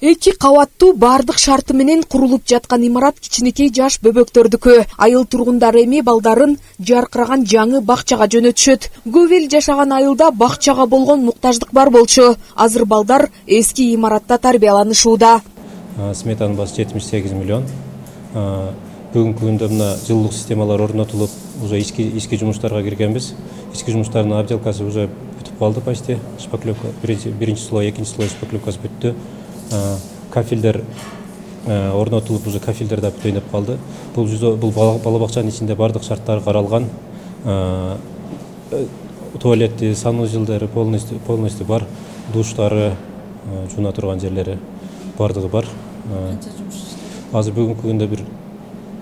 2 кабаттуу бардык шарты менен курулуп жаткан имарат кичинекей жаш бөбөктөрдүкү. Айыл тургундар эми балдарын жаркыраган жаңы бакчага жөнөтүшөт. Көп эл жашаган айылда бакчага болгон муктаждык бар болчу. Азыр балдар эски имаратта тарбияланышууда. Сметанын баасы 78 миллион. Бүгүнкү күндө мына жылуулук системалар орнотулуп, уже ички жумуштарга киргенбиз. Ички жумуштардын абделкасы уже бүтүп калды почти. Шпаклевка биринчи слой, экинчи слой шпаклевкасы бүттү. Кафелдер орнотулуп, уже кафелдер да бүтөйнөп калды. Бул бала бакчанын ичинде бардык шарттар каралган. Туалети, санузелдери полностью бар, душтары, жууна турган жерлери бардыгы бар. Азыр бүгүнкү күндө бир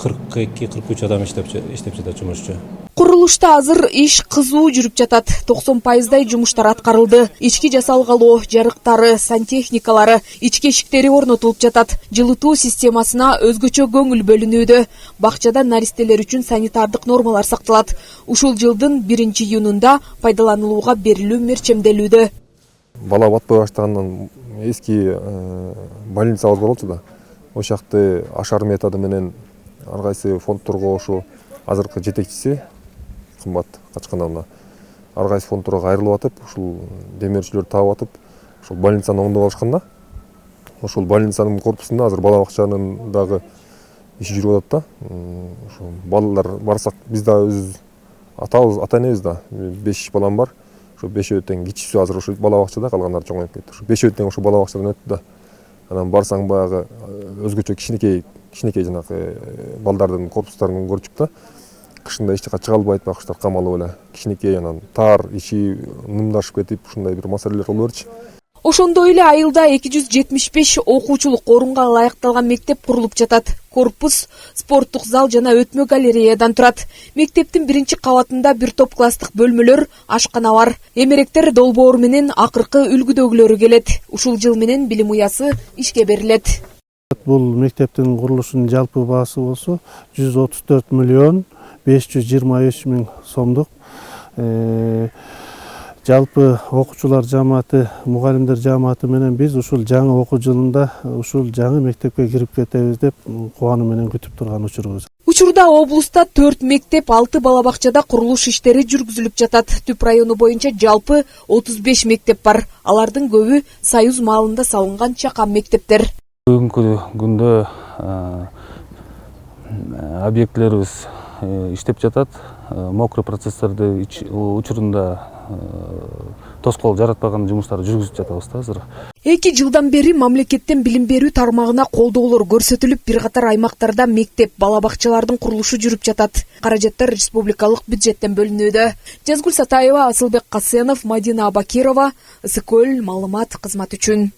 42-43 адам иштеп жатат жумушчу. Курулушта азыр иш кызуу жүрүп жатат. 90% жумуштар аткарылды. Ички жасалгалоо, жарыктары, сантехникалары, ички эшиктери орнотулуп жатат. Жылытуу системасына өзгөчө көңүл бөлүнүүдө. Бакчада наристелер үчүн санитардык нормалар сакталат. Ушул жылдын 1-июнунда пайдаланууга берилүү мерчемделүүдө. Бала батпай баштагандан эски больницабыз болчу да. Ошол жакты ашар методу менен ар кайсы фондторго ошо азыркы жетекчиси кымбат качкандан ар кайсы фондторго кайрылып атып, ушул демеушчүлөрдү таап атып, ушул больницаны оңдоп алышкан да. Ошол больницанын корпусунда азыр бала бакчанын дагы иши жүрүп атат да. Ошо балалар барсак, биз да өз ата энебиз да, 5 балам бар. Ошо 5 тең кичүүсү азыр ошо бала бакчада, калгандары чоңоюп кетти. Ошо 5 тең ошо бала бакчадан өттү да. Анан барсаң баягы өзгөчө кичинекей жанагы балдардын корпустарын көрчүк да. Кышында эч жака чыга албайт, байкуштар камалып эле. Кичинекей анан тар, ичи нымдашып кетип, ушундай бир маселелер болуп берчү. Ошондой эле айылда 275 окуучулук орунга ылайыкталган мектеп курулуп жатат. Корпус, спорттук зал жана өтмө галереядан турат. Мектептин 1-кабатында бир топ класстык бөлмөлөр, ашкана бар. Эмеректер долбоор менен акыркы үлгүдөгүлөрү келет. Ушул жыл менен билим уясы ишке берилет. Бул мектептин курулушунун жалпы баасы болсо 134 миллион 523 миң сомдук. Жалпы окуучулар жамааты, мугалимдер жамааты менен биз ушул жаңы окуу жылында ушул жаңы мектепке кирип кетебиз деп кубануу менен күтүп турган учурубуз. Учурда облуста 4 мектеп, 6 бала бакчада курулуш иштери жүргүзүлүп жатат. Түп району боюнча жалпы 35 мектеп бар. Алардын көбү Союз маалында салынган чакан мектептер. Бүгүнкү күндө объектилерибиз иштеп жатат. Мокрый процесстерди учурунда тоскоол жаратпаган жумуштарды жүргүзүп жатабыз да азыр. 2 жылдан бери мамлекеттен билим берүү тармагына колдоолор көрсөтүлүп, бир катар аймактарда мектеп, бала бакчалардын курулушу жүрүп жатат. Каражаттар республикалык бюджеттен бөлүнүүдө. Жазгүл Сатаева, Асылбек Касенов, Мадина Абакирова, Ысыкөл маалымат кызматы үчүн.